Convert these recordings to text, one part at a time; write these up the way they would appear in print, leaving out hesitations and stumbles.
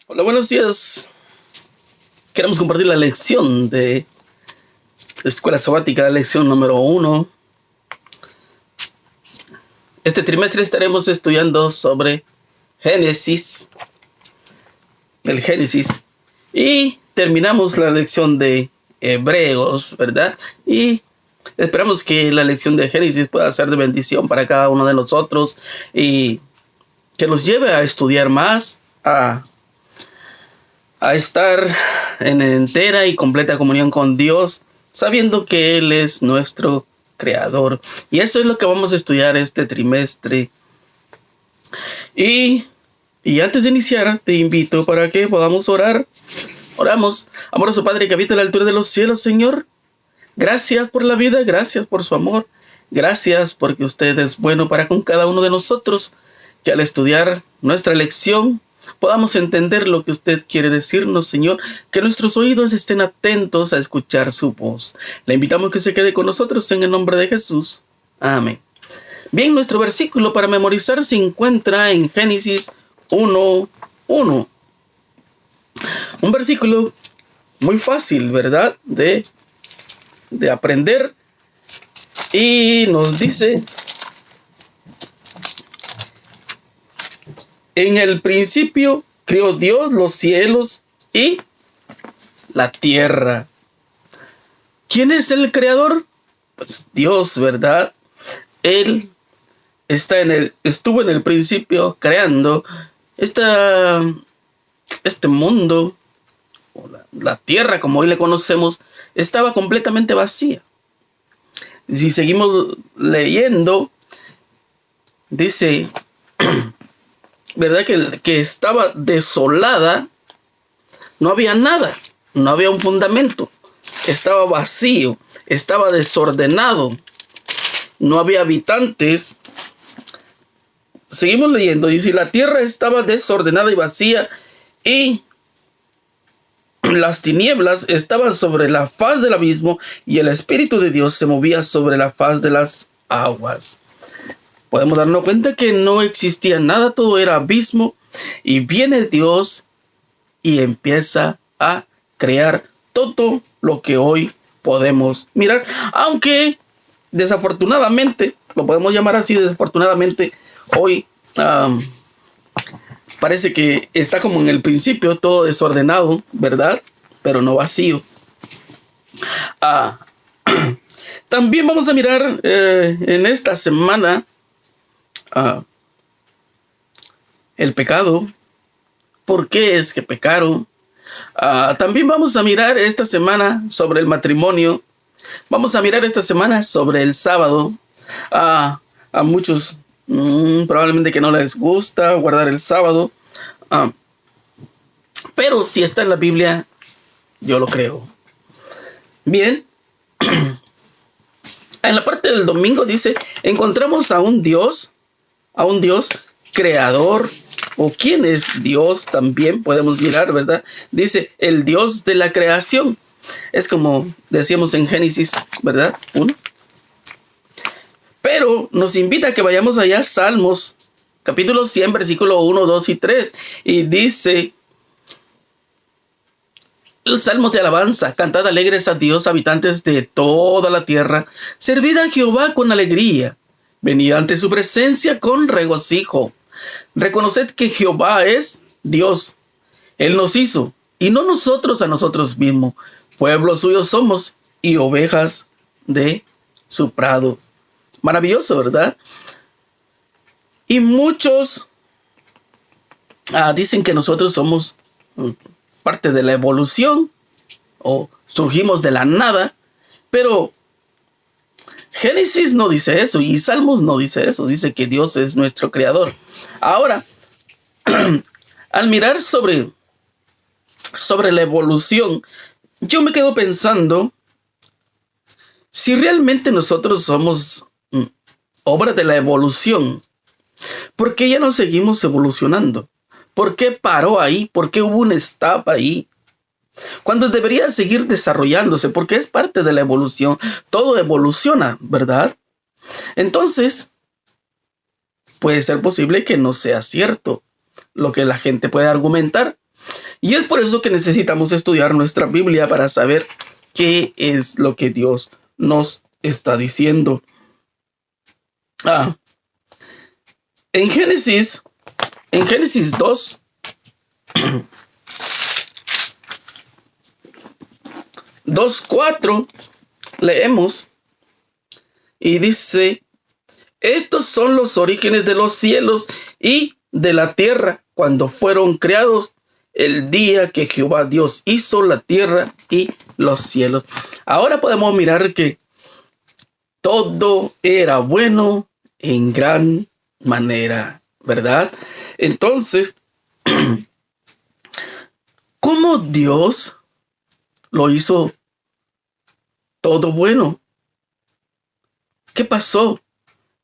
Hola, buenos días. Queremos compartir la lección de Escuela Sabática, la lección número 1. Este trimestre estaremos estudiando sobre Génesis, el Génesis, y terminamos la lección de Hebreos, ¿verdad? Y esperamos que la lección de Génesis pueda ser de bendición para cada uno de nosotros y que nos lleve a estudiar más, a estar en entera y completa comunión con Dios, sabiendo que Él es nuestro Creador. Y eso es lo que vamos a estudiar este trimestre. Y antes de iniciar, te invito para que podamos orar. Oramos. Amoroso Padre que habita a la altura de los cielos, Señor. Gracias por la vida, gracias por su amor. Gracias porque usted es bueno para con cada uno de nosotros. Que al estudiar nuestra lección podamos entender lo que usted quiere decirnos, Señor, que nuestros oídos estén atentos a escuchar su voz. Le invitamos que se quede con nosotros en el nombre de Jesús. Amén. Bien, nuestro versículo para memorizar se encuentra en Génesis 1:1. Un versículo muy fácil, ¿verdad? De aprender. Y nos dice: en el principio creó Dios los cielos y la tierra. ¿Quién es el creador? Pues Dios, ¿verdad? Él estuvo en el principio creando este mundo, o la tierra como hoy le conocemos, estaba completamente vacía. Si seguimos leyendo, dice, ¿verdad? Que estaba desolada, no había nada, no había un fundamento, estaba vacío, estaba desordenado, no había habitantes. Seguimos leyendo, dice, la tierra estaba desordenada y vacía, y las tinieblas estaban sobre la faz del abismo, y el Espíritu de Dios se movía sobre la faz de las aguas. Podemos darnos cuenta que no existía nada, todo era abismo, y viene Dios y empieza a crear todo lo que hoy podemos mirar. Aunque desafortunadamente, lo podemos llamar así, desafortunadamente, hoy parece que está como en el principio, todo desordenado, ¿verdad? Pero no vacío. También vamos a mirar en esta semana el pecado. ¿Por qué es que pecaron? También vamos a mirar esta semana sobre el matrimonio. Vamos a mirar esta semana sobre el sábado. A muchos probablemente que no les gusta guardar el sábado. Pero si está en la Biblia, yo lo creo. Bien. En la parte del domingo dice, encontramos a un Dios creador. ¿O quién es Dios? También podemos mirar, ¿verdad? Dice, el Dios de la creación. Es como decíamos en Génesis, ¿verdad? 1. Pero nos invita a que vayamos allá a Salmos, capítulo 100, versículo 1, 2 y 3. Y dice, el Salmos de alabanza, cantad alegres a Dios, habitantes de toda la tierra. Servid a Jehová con alegría. Venid ante su presencia con regocijo. Reconoced que Jehová es Dios. Él nos hizo, y no nosotros a nosotros mismos. Pueblo suyo somos, y ovejas de su prado. Maravilloso, ¿verdad? Y muchos dicen que nosotros somos parte de la evolución, o surgimos de la nada, pero Génesis no dice eso, y Salmos no dice eso, dice que Dios es nuestro creador. Ahora, al mirar sobre la evolución, yo me quedo pensando, si realmente nosotros somos obra de la evolución, ¿por qué ya no seguimos evolucionando? ¿Por qué paró ahí? ¿Por qué hubo un stop ahí? Cuando debería seguir desarrollándose, porque es parte de la evolución. Todo evoluciona, ¿verdad? Entonces, puede ser posible que no sea cierto lo que la gente puede argumentar. Y es por eso que necesitamos estudiar nuestra Biblia para saber qué es lo que Dios nos está diciendo. En Génesis 2, 2:4 leemos y dice: estos son los orígenes de los cielos y de la tierra cuando fueron creados el día que Jehová Dios hizo la tierra y los cielos. Ahora podemos mirar que todo era bueno en gran manera, ¿verdad? Entonces, ¿cómo Dios lo hizo todo bueno? ¿Qué pasó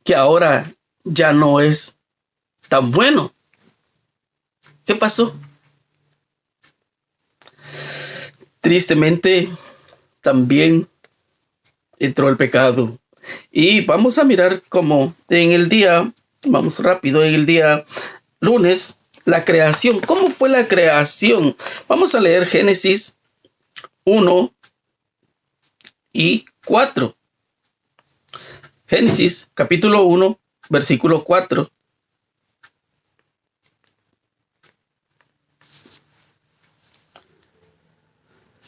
que ahora ya no es tan bueno? ¿Qué pasó? Tristemente, también entró el pecado. Y vamos a mirar cómo en el día, vamos rápido, en el día lunes, la creación. ¿Cómo fue la creación? Vamos a leer Génesis 1 y 4. Génesis capítulo 1, versículo 4.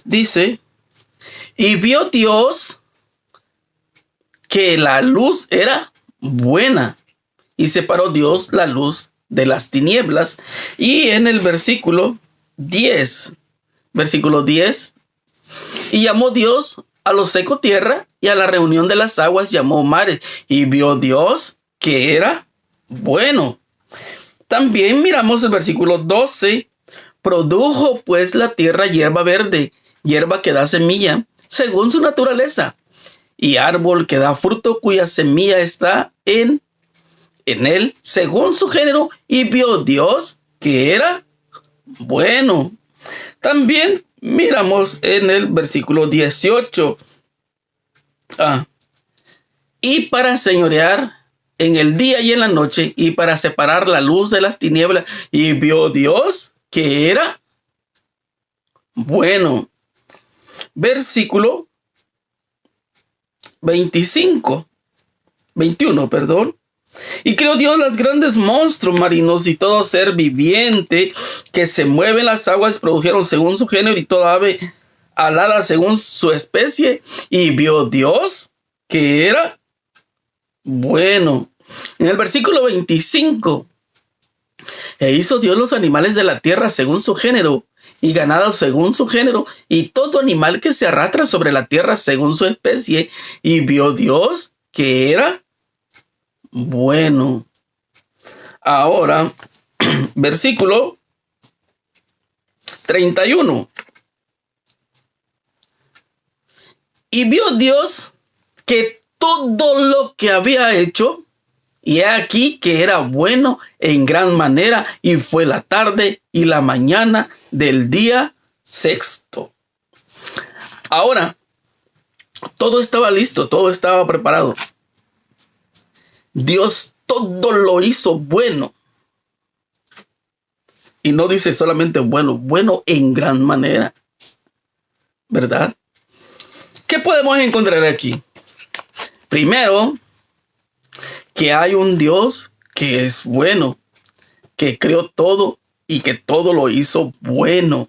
Dice: y vio Dios que la luz era buena, y separó Dios la luz de las tinieblas. Y en el versículo 10, y llamó Dios a lo seco tierra, y a la reunión de las aguas llamó mares. Y vio Dios que era bueno. También miramos el versículo 12. Produjo pues la tierra hierba verde, hierba que da semilla, según su naturaleza, y árbol que da fruto, cuya semilla está en él, según su género. Y vio Dios que era bueno. También miramos en el versículo 18. Y para señorear en el día y en la noche, y para separar la luz de las tinieblas. Y vio Dios que era bueno. Versículo 21, perdón. Y creó Dios los grandes monstruos marinos y todo ser viviente que se mueve en las aguas, produjeron según su género, y toda ave alada según su especie. Y vio Dios que era bueno. En el versículo 25, e hizo Dios los animales de la tierra según su género, y ganado según su género, y todo animal que se arrastra sobre la tierra según su especie. Y vio Dios que era bueno. Ahora, versículo 31. Y vio Dios que todo lo que había hecho, y he aquí que era bueno en gran manera, y fue la tarde y la mañana del día sexto. Ahora, todo estaba listo, todo estaba preparado. Dios todo lo hizo bueno. Y no dice solamente bueno, bueno en gran manera, ¿verdad? ¿Qué podemos encontrar aquí? Primero, que hay un Dios que es bueno, que creó todo y que todo lo hizo bueno.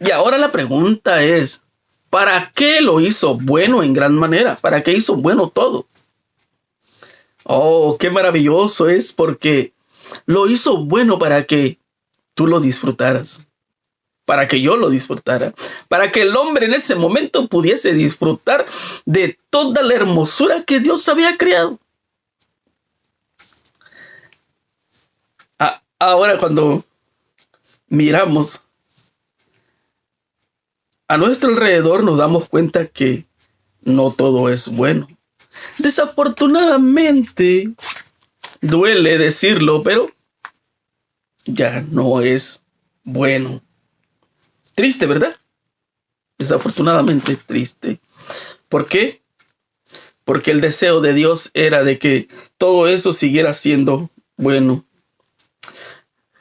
Y ahora la pregunta es, ¿para qué lo hizo bueno en gran manera? ¿Para qué hizo bueno todo? Oh, qué maravilloso es, porque lo hizo bueno para que tú lo disfrutaras, para que yo lo disfrutara, para que el hombre en ese momento pudiese disfrutar de toda la hermosura que Dios había creado. Ahora, cuando miramos a nuestro alrededor, nos damos cuenta que no todo es bueno. Desafortunadamente, duele decirlo, pero ya no es bueno. Triste, ¿verdad? Desafortunadamente triste. ¿Por qué? Porque el deseo de Dios era de que todo eso siguiera siendo bueno.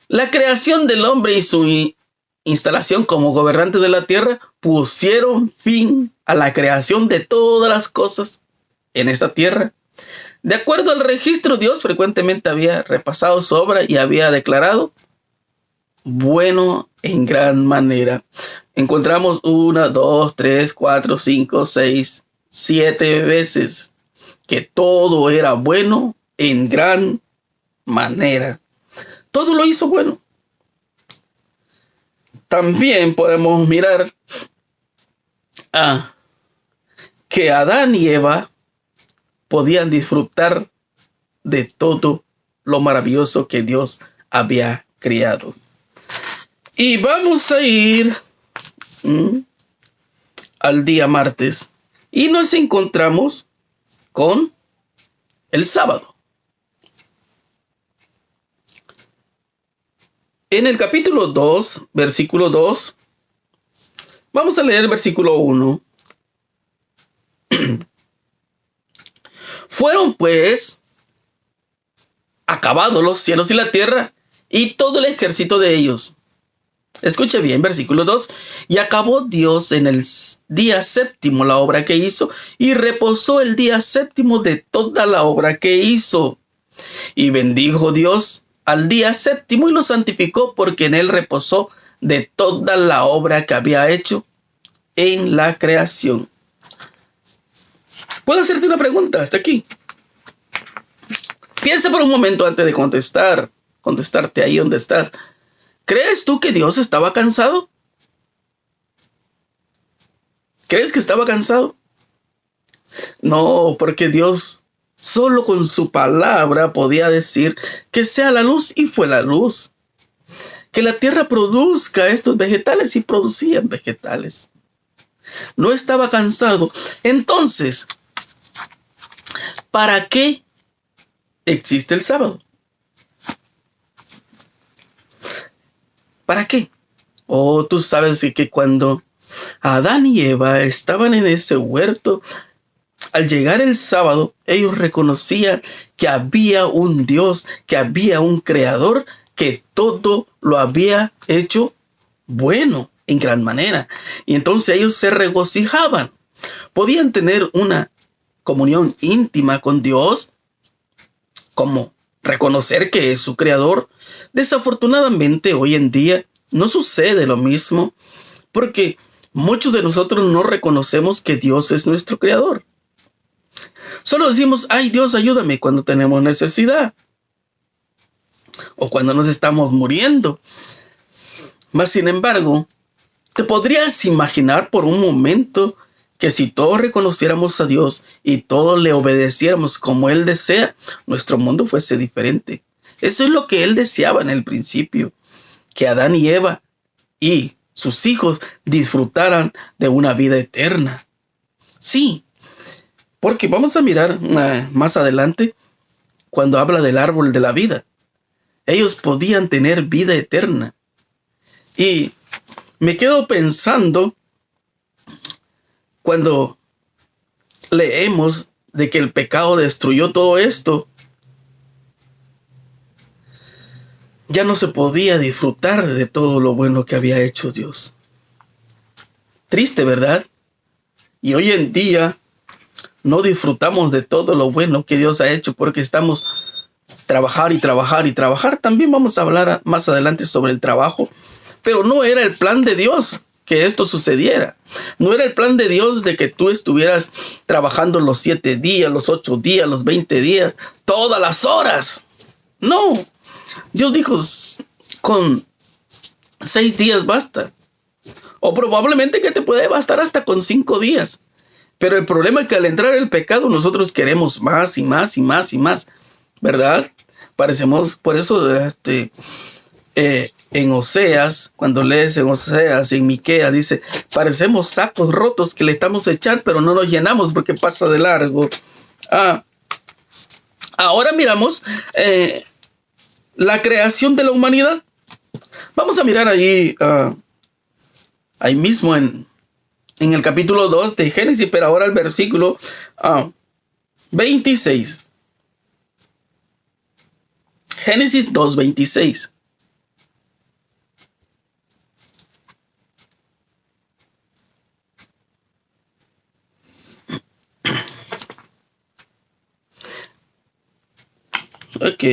La creación del hombre y su instalación como gobernante de la tierra, pusieron fin a la creación de todas las cosas en esta tierra. De acuerdo al registro, Dios frecuentemente había repasado su obra y había declarado bueno en gran manera. Encontramos 1, 2, 3, 4, 5, 6, 7 veces que todo era bueno en gran manera. Todo lo hizo bueno. También podemos mirar que Adán y Eva podían disfrutar de todo lo maravilloso que Dios había creado. Y vamos a ir al día martes y nos encontramos con el sábado. En el capítulo 2, versículo 2, vamos a leer el versículo 1. Fueron pues acabados los cielos y la tierra y todo el ejército de ellos. Escuche bien, versículo 2. Y acabó Dios en el día séptimo la obra que hizo, y reposó el día séptimo de toda la obra que hizo. Y bendijo Dios al día séptimo y lo santificó, porque en él reposó de toda la obra que había hecho en la creación. ¿Puedo hacerte una pregunta hasta aquí? Piensa por un momento antes de contestarte ahí donde estás. ¿Crees tú que Dios estaba cansado? ¿Crees que estaba cansado? No, porque Dios solo con su palabra podía decir que sea la luz y fue la luz. Que la tierra produzca estos vegetales y producían vegetales. No estaba cansado. Entonces, ¿para qué existe el sábado? ¿Para qué? Oh, tú sabes que cuando Adán y Eva estaban en ese huerto, al llegar el sábado, ellos reconocían que había un Dios, que había un creador, que todo lo había hecho bueno, en gran manera. Y entonces ellos se regocijaban. Podían tener una comunión íntima con Dios, como reconocer que es su creador. Desafortunadamente, hoy en día no sucede lo mismo, porque muchos de nosotros no reconocemos que Dios es nuestro creador. Solo decimos, ay Dios, ayúdame cuando tenemos necesidad o cuando nos estamos muriendo. Mas sin embargo, ¿te podrías imaginar por un momento que si todos reconociéramos a Dios y todos le obedeciéramos como Él desea, nuestro mundo fuese diferente? Eso es lo que Él deseaba en el principio, que Adán y Eva y sus hijos disfrutaran de una vida eterna. Sí, porque vamos a mirar más adelante cuando habla del árbol de la vida. Ellos podían tener vida eterna. Y me quedo pensando cuando leemos de que el pecado destruyó todo esto. Ya no se podía disfrutar de todo lo bueno que había hecho Dios. Triste, ¿verdad? Y hoy en día no disfrutamos de todo lo bueno que Dios ha hecho porque estamos trabajar y trabajar y trabajar. También vamos a hablar más adelante sobre el trabajo. Pero no era el plan de Dios que esto sucediera. No era el plan de Dios de que tú estuvieras trabajando los 7 días, los 8 días, los 20 días, todas las horas. No. Dios dijo, con 6 días basta. O probablemente que te puede bastar hasta con 5 días. Pero el problema es que al entrar el pecado nosotros queremos más y más y más y más. ¿Verdad? Parecemos, por eso en Oseas, cuando lees en Oseas, en Miqueas, dice, parecemos sacos rotos que le estamos echando, pero no nos llenamos porque pasa de largo. Ahora miramos la creación de la humanidad. Vamos a mirar ahí mismo en el capítulo 2 de Génesis, pero ahora el versículo 26. Génesis 2:26. Ok.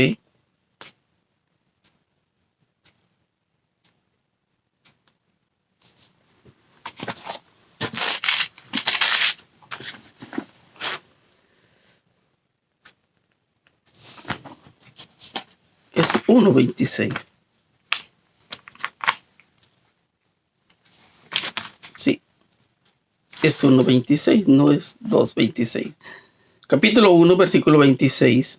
Es 1:26. Sí, es 1:26, no es 2:26. Capítulo 1, versículo 26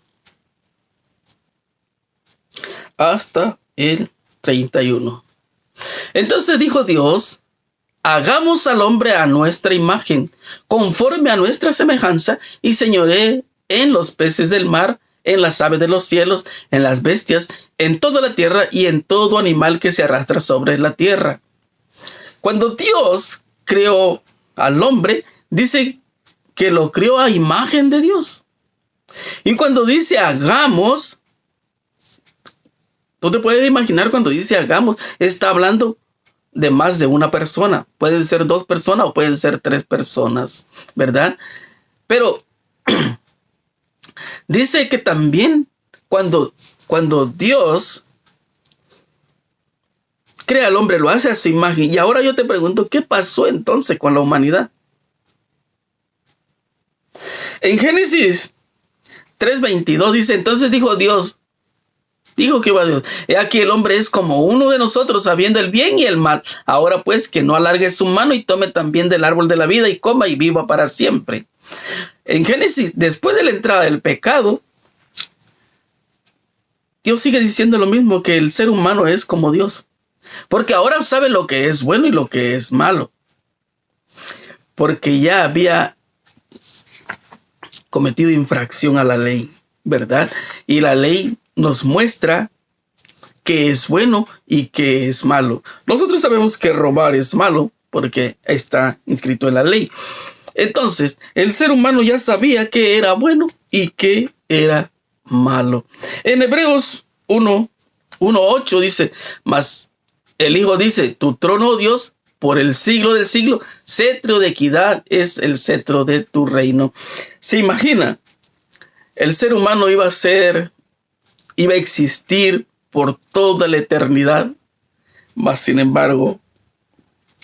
hasta el 31. Entonces dijo Dios: hagamos al hombre a nuestra imagen, conforme a nuestra semejanza, y señoree en los peces del mar, en las aves de los cielos, en las bestias, en toda la tierra y en todo animal que se arrastra sobre la tierra. Cuando Dios creó al hombre, dice que lo creó a imagen de Dios. Y cuando dice hagamos, tú te puedes imaginar, cuando dice hagamos, está hablando de más de una persona. Pueden ser 2 personas o pueden ser 3 personas, ¿verdad? Pero dice que también cuando Dios crea al hombre, lo hace a su imagen. Y ahora yo te pregunto, ¿qué pasó entonces con la humanidad? En Génesis 3:22 dice: entonces dijo Dios, dijo Jehová Dios, he aquí el hombre es como uno de nosotros, sabiendo el bien y el mal. Ahora pues, que no alargue su mano y tome también del árbol de la vida y coma y viva para siempre. En Génesis, después de la entrada del pecado, Dios sigue diciendo lo mismo, que el ser humano es como Dios. Porque ahora sabe lo que es bueno y lo que es malo. Porque ya había cometido infracción a la ley, ¿verdad? Y la ley nos muestra que es bueno y que es malo. Nosotros sabemos que robar es malo porque está inscrito en la ley. Entonces, el ser humano ya sabía que era bueno y que era malo. En Hebreos 1:8 dice: mas el Hijo dice, tu trono, oh Dios, por el siglo del siglo, cetro de equidad es el cetro de tu reino. ¿Se imagina? El ser humano iba a existir por toda la eternidad, mas sin embargo,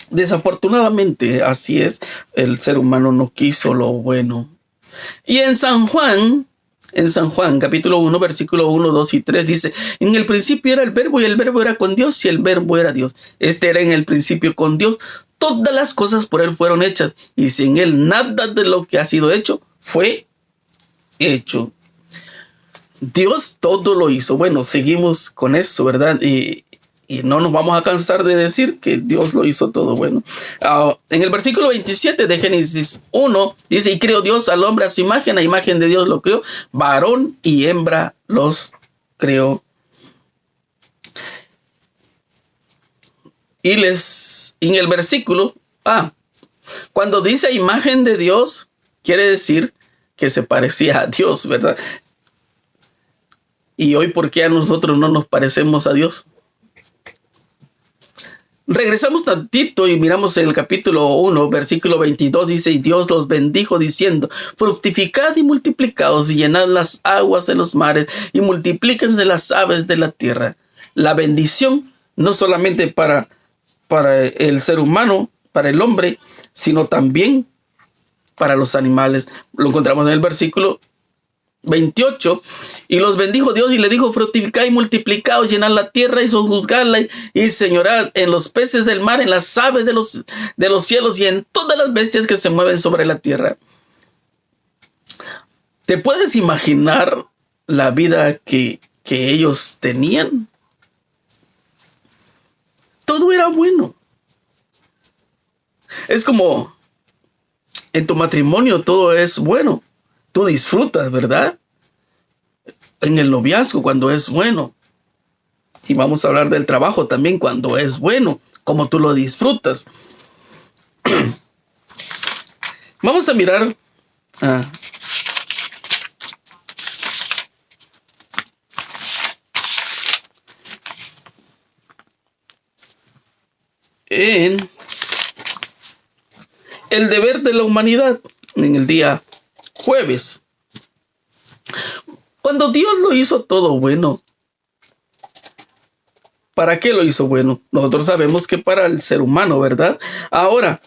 desafortunadamente, así es, el ser humano no quiso lo bueno. Y en San Juan, capítulo 1, versículo 1, 2 y 3 dice: en el principio era el verbo y el verbo era con Dios y el verbo era Dios. Este era en el principio con Dios. Todas las cosas por él fueron hechas y sin él nada de lo que ha sido hecho fue hecho. Dios todo lo hizo. Bueno, seguimos con eso, ¿verdad? Y no nos vamos a cansar de decir que Dios lo hizo todo bueno. En el versículo 27 de Génesis 1 dice: y creó Dios al hombre a su imagen, a imagen de Dios lo creó, varón y hembra los creó. Y en el versículo, cuando dice imagen de Dios, quiere decir que se parecía a Dios, ¿verdad? Y hoy, ¿por qué a nosotros no nos parecemos a Dios? Regresamos tantito y miramos en el capítulo 1, versículo 22, dice: y Dios los bendijo diciendo: fructificad y multiplicaos y llenad las aguas de los mares y multiplíquense las aves de la tierra. La bendición no solamente para el ser humano, para el hombre, sino también para los animales. Lo encontramos en el versículo 28, y los bendijo Dios y le dijo: fructificad y multiplicaos, llenad la tierra y sojuzgadla y señorad en los peces del mar, en las aves de los cielos y en todas las bestias que se mueven sobre la tierra. ¿Te puedes imaginar la vida que ellos tenían? Todo era bueno. Es como en tu matrimonio, todo es bueno. Tú disfrutas, ¿verdad? En el noviazgo, cuando es bueno. Y vamos a hablar del trabajo también, cuando es bueno, como tú lo disfrutas. Vamos a mirar en el deber de la humanidad en el día jueves. Cuando Dios lo hizo todo bueno, ¿para qué lo hizo bueno? Nosotros sabemos que para el ser humano, ¿verdad? Ahora,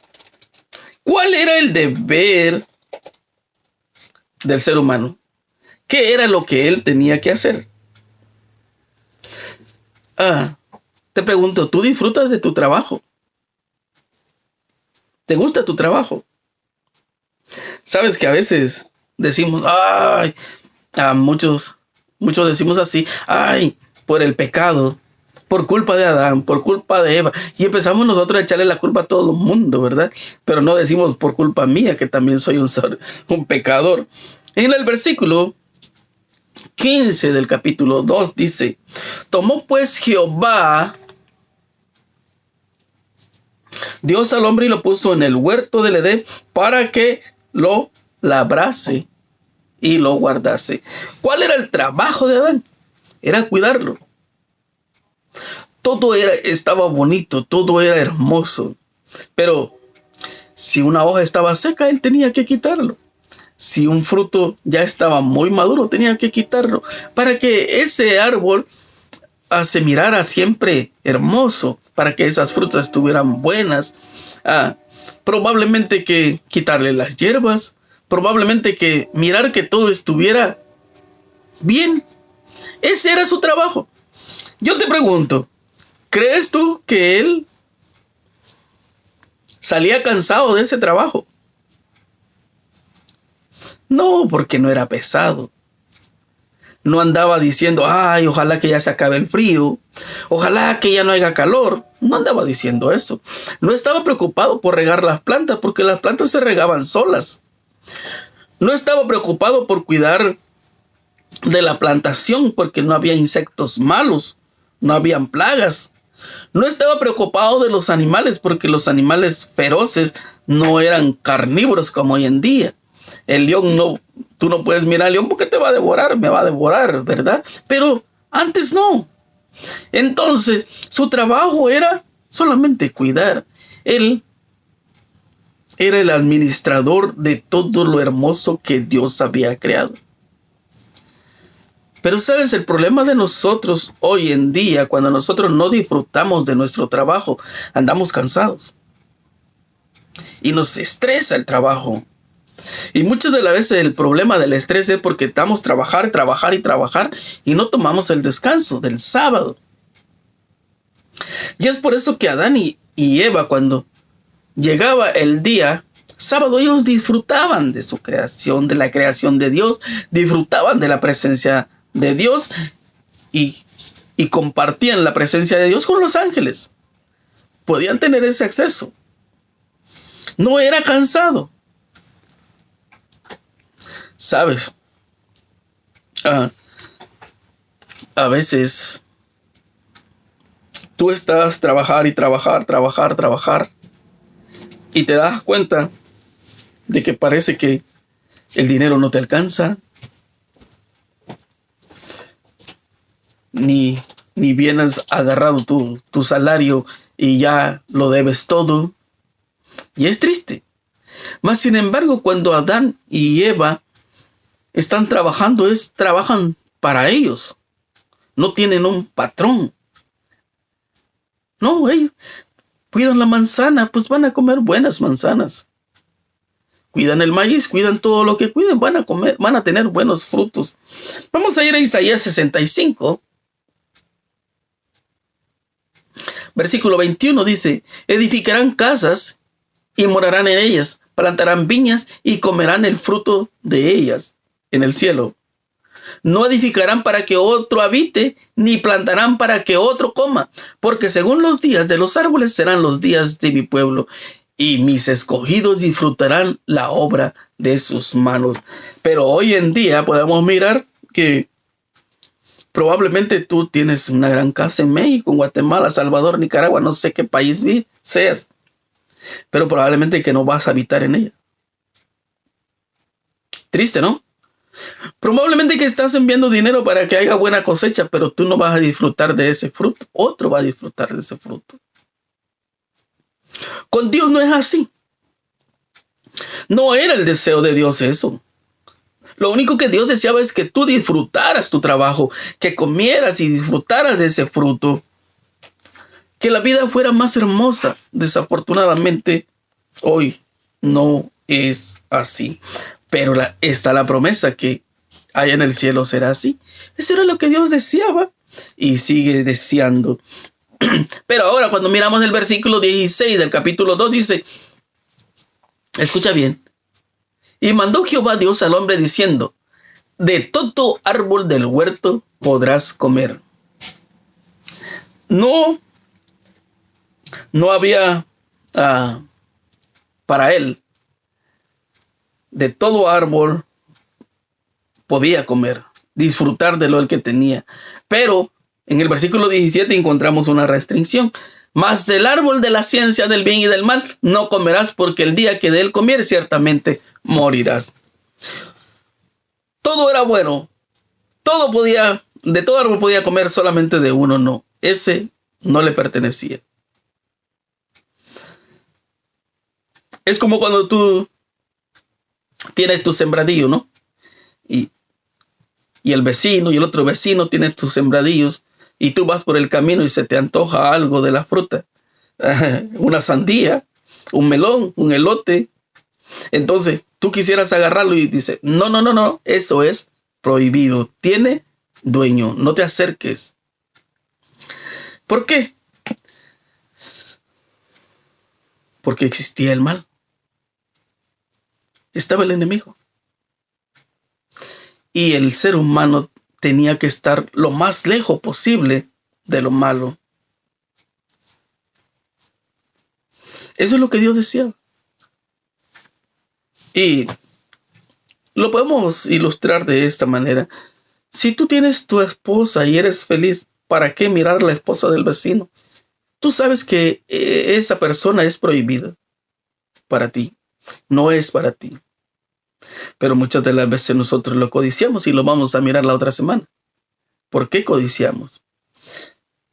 ¿cuál era el deber del ser humano? ¿Qué era lo que él tenía que hacer? Te pregunto, ¿tú disfrutas de tu trabajo? ¿Te gusta tu trabajo? Sabes que a veces decimos, ay, a muchos decimos así, ay, por el pecado, por culpa de Adán, por culpa de Eva. Y empezamos nosotros a echarle la culpa a todo el mundo, ¿verdad? Pero no decimos por culpa mía, que también soy un pecador. En el versículo 15 del capítulo 2 dice, tomó pues Jehová Dios al hombre y lo puso en el huerto del Edén para que lo labrase y lo guardase. ¿Cuál era el trabajo de Adán? Era cuidarlo. Todo estaba bonito, todo era hermoso. Pero si una hoja estaba seca, él tenía que quitarlo. Si un fruto ya estaba muy maduro, tenía que quitarlo para que ese árbol se mirara siempre hermoso, para que esas frutas estuvieran buenas. Probablemente que quitarle las hierbas, probablemente que mirar que todo estuviera bien. Ese era su trabajo. Yo te pregunto, ¿crees tú que él salía cansado de ese trabajo? No, porque no era pesado. No andaba diciendo, ay, ojalá que ya se acabe el frío, ojalá que ya no haya calor. No andaba diciendo eso. No estaba preocupado por regar las plantas, porque las plantas se regaban solas. No estaba preocupado por cuidar de la plantación, porque no había insectos malos, no habían plagas. No estaba preocupado de los animales, porque los animales feroces no eran carnívoros como hoy en día. El león no, tú no puedes mirar al león porque te va a devorar, me va a devorar, ¿verdad? Pero antes no. Entonces, su trabajo era solamente cuidar. Él era el administrador de todo lo hermoso que Dios había creado. Pero sabes, el problema de nosotros hoy en día, cuando nosotros no disfrutamos de nuestro trabajo, andamos cansados. Y nos estresa el trabajo. Y muchas de las veces el problema del estrés es porque estamos trabajar y no tomamos el descanso del sábado. Y es por eso que Adán y Eva, cuando llegaba el día sábado, ellos disfrutaban de su creación, de la creación de Dios, disfrutaban de la presencia de Dios y compartían la presencia de Dios con los ángeles. Podían tener ese acceso. No era cansado. ¿Sabes? A veces tú estás trabajar y te das cuenta de que parece que el dinero no te alcanza, ni bien has agarrado tu salario y ya lo debes todo. Y es triste. Mas sin embargo, cuando Adán y Eva están trabajando, trabajan para ellos. No tienen un patrón. No, ellos cuidan la manzana, pues van a comer buenas manzanas. Cuidan el maíz, cuidan todo lo que cuiden, van a tener buenos frutos. Vamos a ir a Isaías 65. Versículo 21 dice, edificarán casas y morarán en ellas, plantarán viñas y comerán el fruto de ellas en el cielo. No edificarán para que otro habite, ni plantarán para que otro coma, porque según los días de los árboles serán los días de mi pueblo, y mis escogidos disfrutarán la obra de sus manos. Pero hoy en día podemos mirar que probablemente tú tienes una gran casa en México, en Guatemala, Salvador, Nicaragua, no sé qué país seas, pero probablemente que no vas a habitar en ella. Triste, ¿no? Probablemente que estás enviando dinero para que haya buena cosecha, pero tú no vas a disfrutar de ese fruto. Otro va a disfrutar de ese fruto. Con Dios no es así. No era el deseo de Dios eso. Lo único que Dios deseaba es que tú disfrutaras tu trabajo, que comieras y disfrutaras de ese fruto, que la vida fuera más hermosa. Desafortunadamente, hoy no es así. Pero está la promesa que allá en el cielo será así. Eso era lo que Dios deseaba y sigue deseando. Pero ahora cuando miramos el versículo 16 del capítulo 2 dice, escucha bien, y mandó Jehová Dios al hombre diciendo, de todo árbol del huerto podrás comer. No había para él, de todo árbol podía comer, disfrutar de lo que tenía. Pero en el versículo 17 encontramos una restricción. Mas del árbol de la ciencia del bien y del mal no comerás, porque el día que de él comieres ciertamente morirás. Todo era bueno. De todo árbol podía comer, solamente de uno no. Ese no le pertenecía. Es como cuando tú tienes tu sembradillo, ¿no? Y el vecino y el otro vecino tienen tus sembradillos. Y tú vas por el camino y se te antoja algo de la fruta. Una sandía, un melón, un elote. Entonces, tú quisieras agarrarlo y dices, no, eso es prohibido. Tiene dueño, no te acerques. ¿Por qué? Porque existía el mal. Estaba el enemigo. Y el ser humano tenía que estar lo más lejos posible de lo malo. Eso es lo que Dios deseaba. Y lo podemos ilustrar de esta manera. Si tú tienes tu esposa y eres feliz, ¿para qué mirar la esposa del vecino? Tú sabes que esa persona es prohibida para ti. No es para ti. Pero muchas de las veces nosotros lo codiciamos y lo vamos a mirar la otra semana. ¿Por qué codiciamos?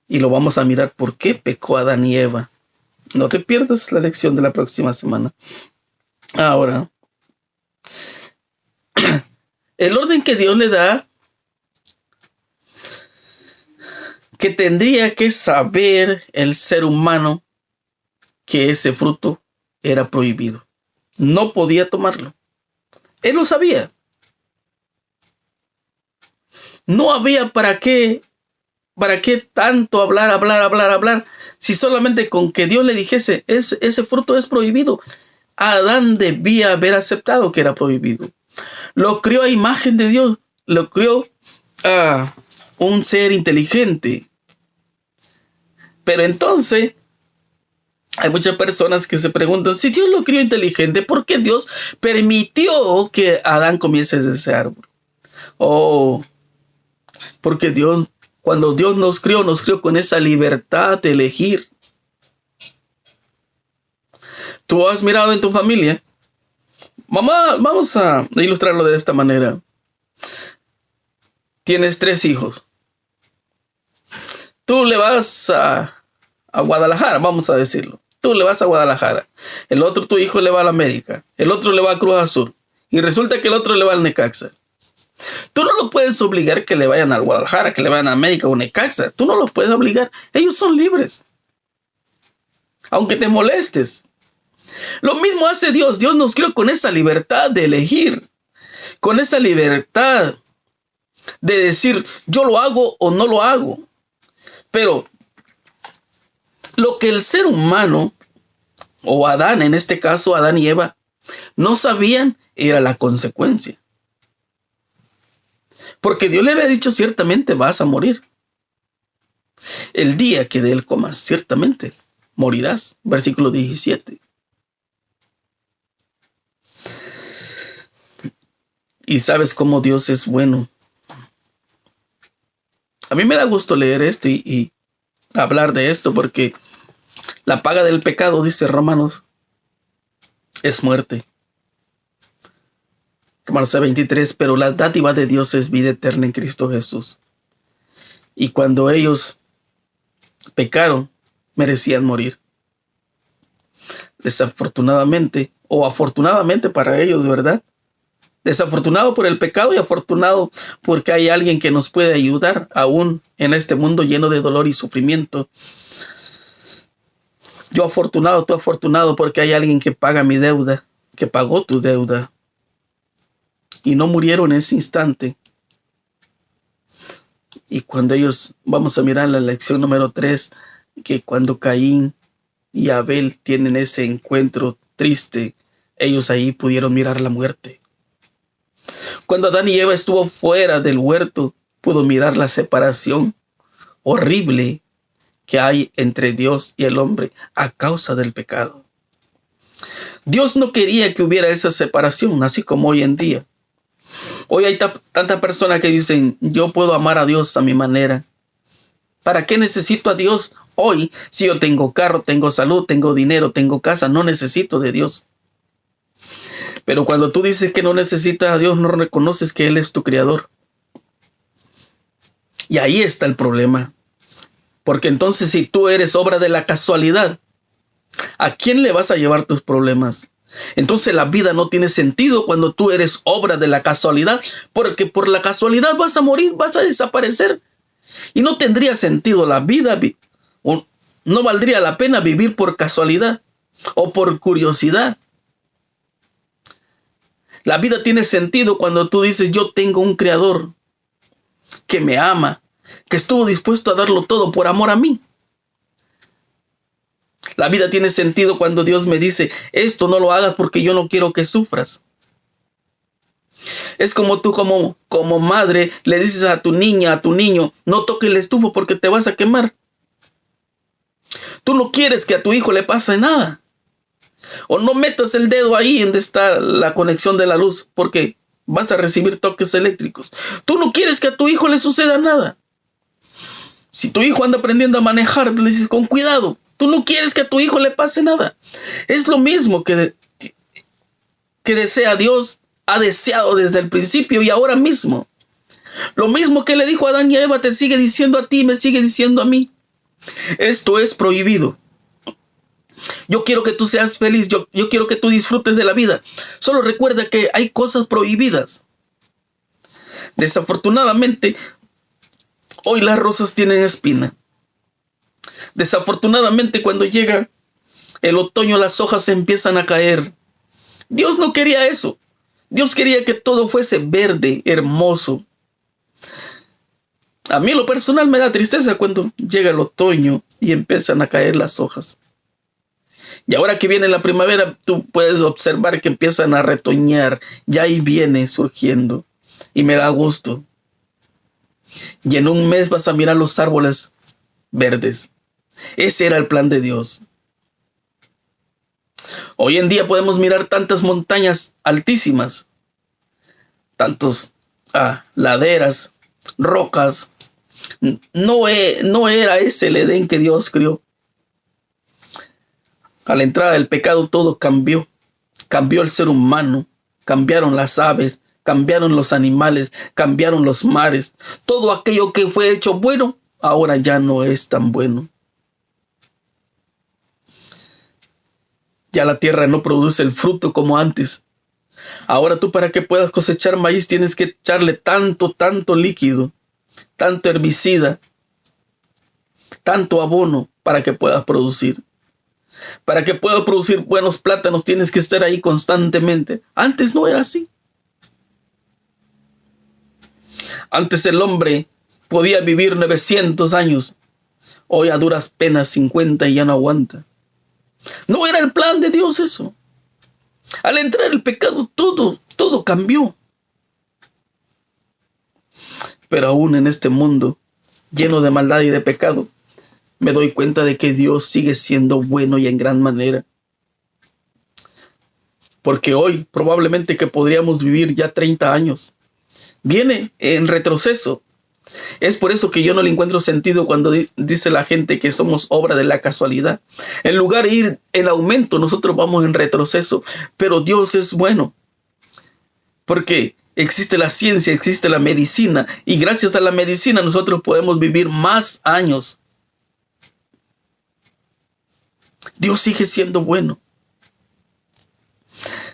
Y lo vamos a mirar por qué pecó Adán y Eva. No te pierdas la lección de la próxima semana. Ahora, el orden que Dios le da, que tendría que saber el ser humano que ese fruto era prohibido. No podía tomarlo. Él lo sabía. No había para qué tanto hablar, si solamente con que Dios le dijese, ese fruto es prohibido. Adán debía haber aceptado que era prohibido. Lo crió a imagen de Dios, lo crió a un ser inteligente. Pero entonces, hay muchas personas que se preguntan, si Dios lo crió inteligente, ¿por qué Dios permitió que Adán comiese de ese árbol? Porque cuando Dios nos crió con esa libertad de elegir. Tú has mirado en tu familia. Mamá, vamos a ilustrarlo de esta manera. Tienes 3 hijos. Tú le vas a Guadalajara, vamos a decirlo. Tú le vas a Guadalajara. El otro, tu hijo, le va a la América. El otro le va a Cruz Azul. Y resulta que el otro le va al Necaxa. Tú no lo puedes obligar que le vayan a Guadalajara, que le vayan a América o Necaxa. Tú no los puedes obligar. Ellos son libres. Aunque te molestes. Lo mismo hace Dios. Dios nos creó con esa libertad de elegir. Con esa libertad de decir, yo lo hago o no lo hago. Pero lo que el ser humano, o Adán, en este caso Adán y Eva, no sabían era la consecuencia. Porque Dios le había dicho, ciertamente vas a morir. El día que de él comas, ciertamente morirás. Versículo 17. Y sabes cómo Dios es bueno. A mí me da gusto leer esto y hablar de esto, porque la paga del pecado, dice Romanos, es muerte. Romanos 23, pero la dádiva de Dios es vida eterna en Cristo Jesús. Y cuando ellos pecaron, merecían morir. Desafortunadamente, o afortunadamente para ellos, ¿verdad? Desafortunado por el pecado y afortunado porque hay alguien que nos puede ayudar aún en este mundo lleno de dolor y sufrimiento. Yo afortunado, tú afortunado porque hay alguien que paga mi deuda, que pagó tu deuda. Y no murieron en ese instante. Y cuando ellos, vamos a mirar la lección número 3, que cuando Caín y Abel tienen ese encuentro triste, ellos ahí pudieron mirar la muerte. Cuando Adán y Eva estuvo fuera del huerto, pudo mirar la separación horrible que hay entre Dios y el hombre a causa del pecado. Dios no quería que hubiera esa separación, así como hoy en día. Hoy hay tantas personas que dicen, yo puedo amar a Dios a mi manera. ¿Para qué necesito a Dios hoy si yo tengo carro, tengo salud, tengo dinero, tengo casa? No necesito de Dios. Pero cuando tú dices que no necesitas a Dios, no reconoces que Él es tu creador. Y ahí está el problema. Porque entonces si tú eres obra de la casualidad, ¿a quién le vas a llevar tus problemas? Entonces la vida no tiene sentido cuando tú eres obra de la casualidad, porque por la casualidad vas a morir, vas a desaparecer. Y no tendría sentido la vida, no valdría la pena vivir por casualidad o por curiosidad. La vida tiene sentido cuando tú dices, yo tengo un creador que me ama, que estuvo dispuesto a darlo todo por amor a mí. La vida tiene sentido cuando Dios me dice, esto no lo hagas porque yo no quiero que sufras. Es como tú como madre le dices a tu niña, a tu niño, no toques la estufa porque te vas a quemar. Tú no quieres que a tu hijo le pase nada. O no metas el dedo ahí donde está la conexión de la luz porque vas a recibir toques eléctricos. Tú no quieres que a tu hijo le suceda nada. Si tu hijo anda aprendiendo a manejar, le dices con cuidado. Tú no quieres que a tu hijo le pase nada. Es lo mismo que desea Dios, ha deseado desde el principio y ahora mismo. Lo mismo que le dijo a Adán y a Eva, te sigue diciendo a ti, me sigue diciendo a mí. Esto es prohibido. Yo quiero que tú seas feliz, yo quiero que tú disfrutes de la vida. Solo recuerda que hay cosas prohibidas. Desafortunadamente, hoy las rosas tienen espina. Desafortunadamente, cuando llega el otoño, las hojas empiezan a caer. Dios no quería eso. Dios quería que todo fuese verde, hermoso. A mí en lo personal me da tristeza cuando llega el otoño y empiezan a caer las hojas. Y ahora que viene la primavera, tú puedes observar que empiezan a retoñar. Ya ahí viene surgiendo. Y me da gusto. Y en un mes vas a mirar los árboles verdes. Ese era el plan de Dios. Hoy en día podemos mirar tantas montañas altísimas. Tantos laderas, rocas. No era ese el Edén que Dios creó. A la entrada del pecado todo cambió. Cambió el ser humano. Cambiaron las aves. Cambiaron los animales. Cambiaron los mares. Todo aquello que fue hecho bueno, ahora ya no es tan bueno. Ya la tierra no produce el fruto como antes. Ahora tú para que puedas cosechar maíz tienes que echarle tanto líquido, tanto herbicida, tanto abono para que puedas producir. Para que puedas producir buenos plátanos tienes que estar ahí constantemente. Antes no era así. Antes el hombre podía vivir 900 años. Hoy a duras penas 50 y ya no aguanta. No era el plan de Dios eso. Al entrar el pecado todo cambió. Pero aún en este mundo lleno de maldad y de pecado, me doy cuenta de que Dios sigue siendo bueno y en gran manera. Porque hoy probablemente que podríamos vivir ya 30 años. Viene en retroceso. Es por eso que yo no le encuentro sentido cuando dice la gente que somos obra de la casualidad. En lugar de ir en aumento, nosotros vamos en retroceso. Pero Dios es bueno. Porque existe la ciencia, existe la medicina. Y gracias a la medicina nosotros podemos vivir más años. Dios sigue siendo bueno.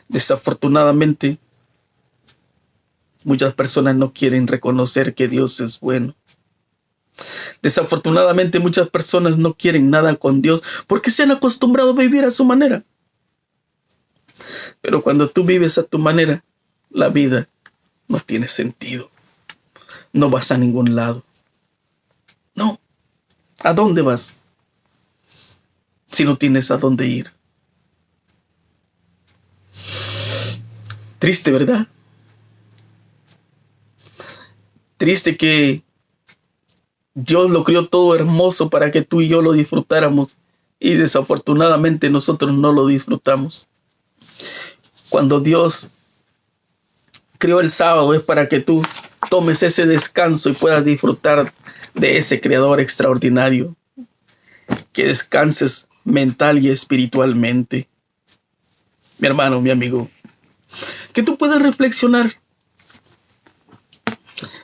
Desafortunadamente, Muchas personas no quieren reconocer que Dios es bueno. Desafortunadamente muchas personas no quieren nada con Dios porque se han acostumbrado a vivir a su manera. Pero cuando tú vives a tu manera, la vida no tiene sentido. No vas a ningún lado. No. ¿A dónde vas si no tienes a dónde ir? Triste, ¿verdad? Triste que Dios lo creó todo hermoso para que tú y yo lo disfrutáramos y desafortunadamente nosotros no lo disfrutamos. Cuando Dios creó el sábado es para que tú tomes ese descanso y puedas disfrutar de ese Creador extraordinario. Que descanses mental y espiritualmente. Mi hermano, mi amigo, que tú puedas reflexionar.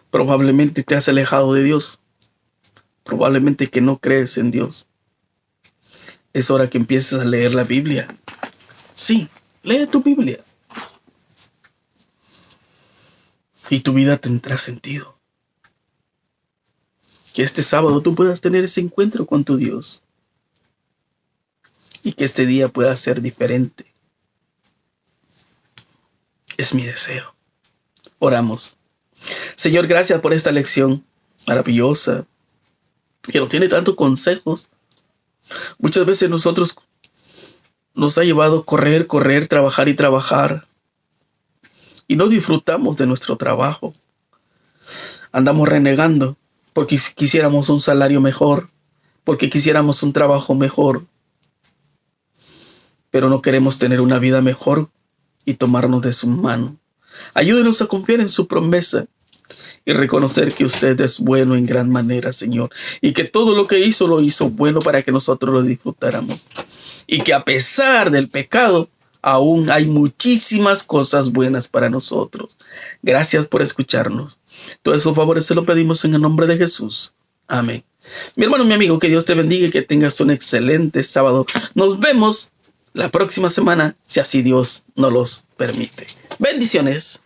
Probablemente te has alejado de Dios. Probablemente que no crees en Dios. Es hora que empieces a leer la Biblia. Sí, lee tu Biblia. Y tu vida tendrá sentido. Que este sábado tú puedas tener ese encuentro con tu Dios. Y que este día pueda ser diferente. Es mi deseo. Oramos. Señor, gracias por esta lección maravillosa, que nos tiene tantos consejos. Muchas veces nosotros nos ha llevado a correr, trabajar y trabajar. Y no disfrutamos de nuestro trabajo. Andamos renegando porque quisiéramos un salario mejor, porque quisiéramos un trabajo mejor. Pero no queremos tener una vida mejor y tomarnos de su mano. Ayúdenos a confiar en su promesa y reconocer que usted es bueno en gran manera, Señor, y que todo lo que hizo lo hizo bueno para que nosotros lo disfrutáramos, y que a pesar del pecado aún hay muchísimas cosas buenas para nosotros. Gracias por escucharnos. Todos esos favores se los pedimos en el nombre de Jesús. Amén. Mi hermano, mi amigo, que Dios te bendiga y que tengas un excelente sábado. Nos vemos la próxima semana, si así Dios nos los permite. Bendiciones.